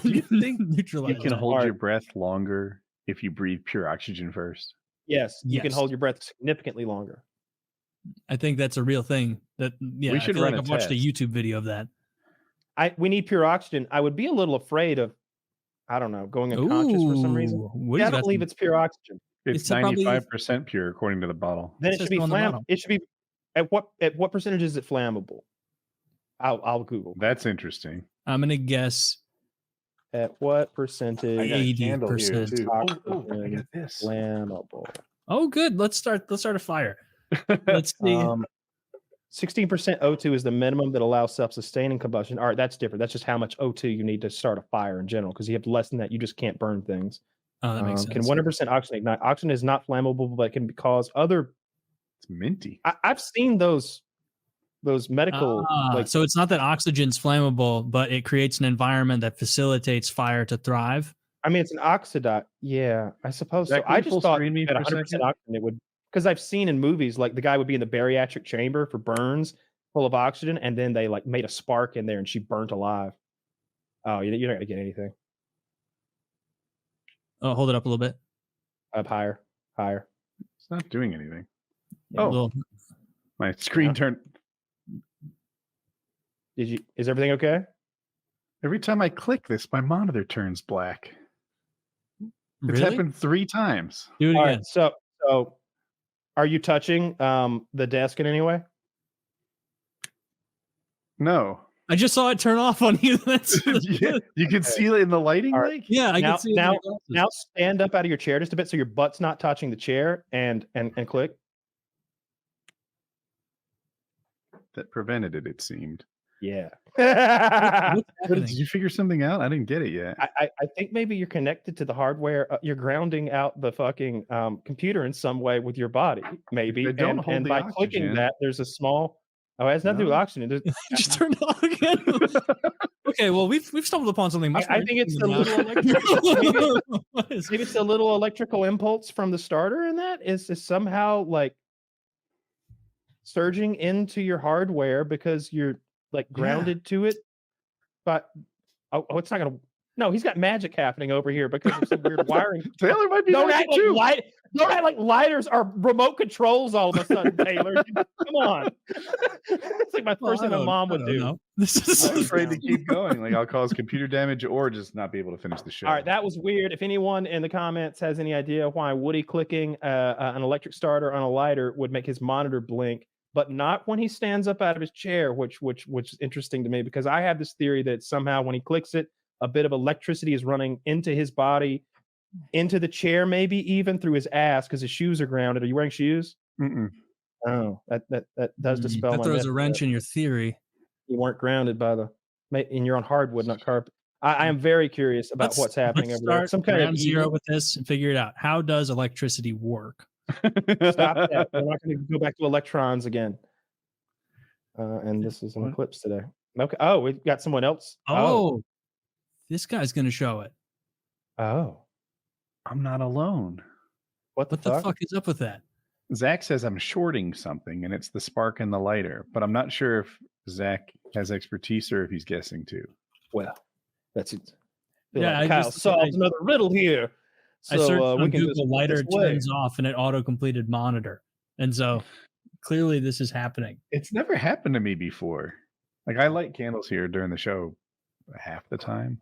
Do you think you neutralize can that. hold your breath longer if you breathe pure oxygen first? Yes, you can Yes. hold your breath significantly longer. I think that's a real thing. That yeah, We I should feel run like a I've watched a test. YouTube video of that. We need pure oxygen. I would be a little afraid of, I don't know, going unconscious for some reason. Woody's Yeah, I don't got believe some- it's pure oxygen. It's It's probably 95% pure according to the bottle. Then It it says should be so on the bottom. It should be at what percentage is it flammable? I'll Google. That's interesting. I'm gonna guess At what percentage 80%. too. oxygen I got this. flammable? Oh, good. Let's start a fire. Let's see. 16% O2 is the minimum that allows self-sustaining combustion. All right, that's different. That's just how much O2 you need to start a fire in general. Because you have less than that, you just can't burn things. Oh, that makes sense. Can 100% oxygen ignite? Oxygen is not flammable, but it can cause other. It's minty. I've seen those medical. So it's not that oxygen's flammable, but it creates an environment that facilitates fire to thrive. I mean, it's an oxidized. Yeah, I suppose so. Zach, can I you just full thought screen me at for a 100% second? oxygen it would, because I've seen in movies like the guy would be in the bariatric chamber for burns, full of oxygen, and then they like made a spark in there and she burnt alive. Oh, you're not gonna get anything. Oh, hold it up a little bit. Up higher. It's not doing anything. Yeah, Oh. a little- My screen Yeah. turned. Is everything okay? Every time I click this, my monitor turns black. It's really? happened 3 times. Do it All again. right, so are you touching the desk in any way? No. I just saw it turn off on you. That's Yeah, you can see it in the lighting, All right. like? yeah. I Now- can see it. in now- your glasses. Now stand up out of your chair just a bit so your butt's not touching the chair and click. That prevented it, it seemed. Yeah. What's What, happening? did you figure something out? I didn't get it yet. I think maybe you're connected to the hardware. You're grounding out the fucking computer in some way with your body, maybe. They don't hold and the by clicking oxygen. that, there's a small. Oh, it has nothing to do with No. oxygen. There's- Just turned it off again. Okay, well we've stumbled upon something much. I more think it's the interesting little than that. maybe it's a little electrical impulse from the starter, and that is somehow like surging into your hardware because you're like grounded to it. But it's not gonna. No, he's got magic happening over here because of some weird wiring. Taylor might be Don't magic act too. don't act like lighters are remote controls all of a sudden, Taylor. Come on. It's like my first thing my mom would do. This I'm is afraid to keep going. Like I'll cause computer damage or just not be able to finish the show. All right, that was weird. If anyone in the comments has any idea why Woody clicking an electric starter on a lighter would make his monitor blink, but not when he stands up out of his chair, which is interesting to me because I have this theory that somehow when he clicks it, a bit of electricity is running into his body, into the chair, maybe even through his ass because his shoes are grounded. Are you wearing shoes? Mm-mm. Oh, that does dispel that my throws myth a wrench in your theory. You weren't grounded by and you're on hardwood, not carpet. I am very curious about what's happening let's over there. start Some kind ground of zero with this and figure it out. How does electricity work? Stop that. We're not going to go back to electrons again. And this is an eclipse today. Okay. Oh, we've got someone else. Oh, this guy's going to show it. Oh. I'm not alone. What the fuck is up with that? Zach says I'm shorting something, and it's the spark in the lighter, but I'm not sure if Zach has expertise or if he's guessing too. Well, that's it. Yeah, Kyle solved another riddle here. So, I searched we on can just Google put lighter this away. turns off and it auto-completed monitor. And so clearly this is happening. It's never happened to me before. Like I light candles here during the show half the time.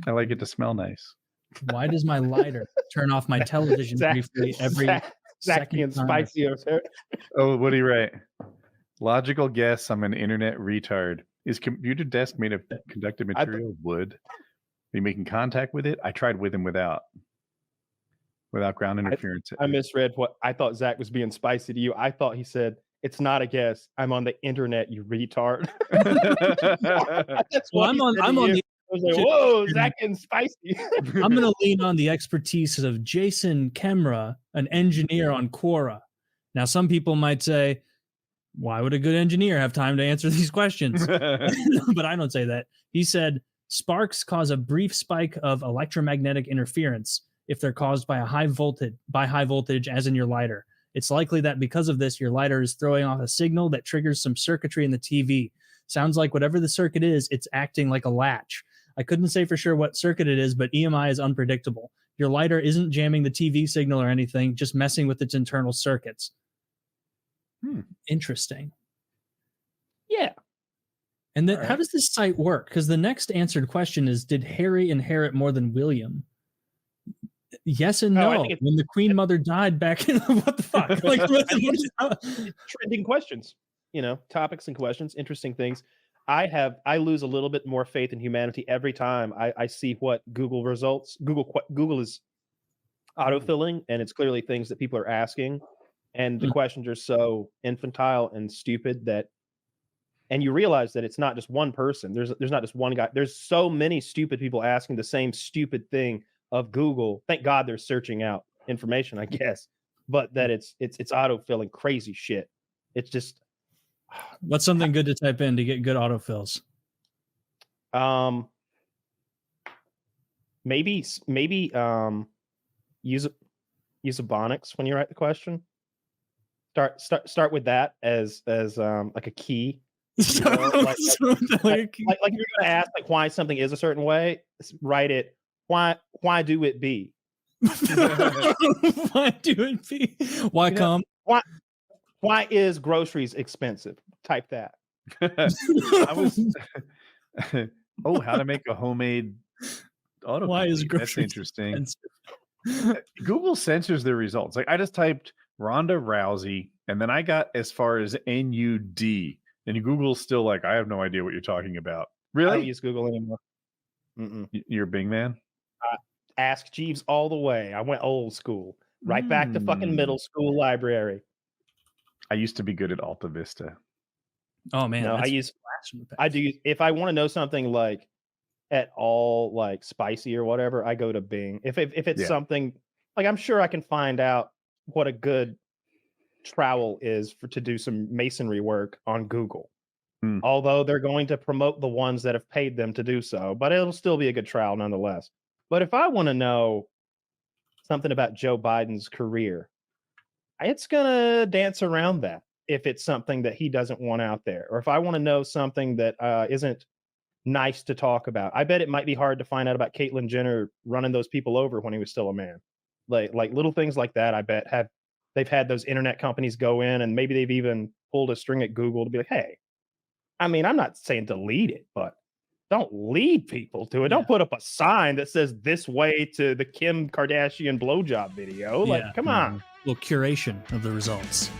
I like it to smell nice. Why does my lighter turn off my television briefly every Zach being spicy over there. Oh, what do you write? Logical guess. I'm an internet retard. Is computer desk made of conductive material? Wood. Are you making contact with it? I tried with and without ground interference. I misread what I thought Zach was being spicy to you. I thought he said, "It's not a guess. I'm on the internet, you retard." Well, I'm on the. I was like, "Whoa, Zach getting spicy." I'm going to lean on the expertise of Jason Kemra, an engineer on Quora. Now, some people might say, why would a good engineer have time to answer these questions? But I don't say that. He said, sparks cause a brief spike of electromagnetic interference if they're caused by high voltage, as in your lighter. It's likely that because of this, your lighter is throwing off a signal that triggers some circuitry in the TV. Sounds like whatever the circuit is, it's acting like a latch. I couldn't say for sure what circuit it is, but EMI is unpredictable. Your lighter isn't jamming the TV signal or anything, just messing with its internal circuits. Interesting. Yeah. And then how does this site work? Because the next answered question is, did Harry inherit more than William? Yes and no. When the Queen Mother died back in what the fuck? Like trending questions, topics and questions, interesting things. I lose a little bit more faith in humanity every time I see what Google results. Google is autofilling, and it's clearly things that people are asking, and the questions are so infantile and stupid and you realize that it's not just one person. There's not just one guy. There's so many stupid people asking the same stupid thing of Google. Thank God they're searching out information, I guess, but that it's autofilling crazy shit. It's just, what's something good to type in to get good autofills? Maybe use a Bonix when you write the question. Start with that as like a key. Like you're gonna ask like why something is a certain way. Write it. Why do it be? Why do it be? Why come? Why is groceries expensive? Type that. How to make a homemade auto. Why is groceries? That's interesting. Google censors their results. Like I just typed Ronda Rousey, and then I got as far as NUD, and Google's still like, I have no idea what you're talking about. Really? I don't use Google anymore. You're a Bing man? Ask Jeeves all the way. I went old school, right back to fucking middle school library. I used to be good at Alta Vista. Oh man, no, I do. If I want to know something like at all like spicy or whatever, I go to Bing. If it's something like, I'm sure I can find out what a good trowel is to do some masonry work on Google. Although they're going to promote the ones that have paid them to do so, but it'll still be a good trowel nonetheless. But if I want to know something about Joe Biden's career, it's gonna dance around that if it's something that he doesn't want out there. Or if I want to know something that isn't nice to talk about, I bet it might be hard to find out about Caitlyn Jenner running those people over when he was still a man. Like little things like that, I bet they've had those internet companies go in, and maybe they've even pulled a string at Google to be like, hey, I mean, I'm not saying delete it, but don't lead people to it. Don't put up a sign that says this way to the Kim Kardashian blowjob video. Like, come on. Well, curation of the results.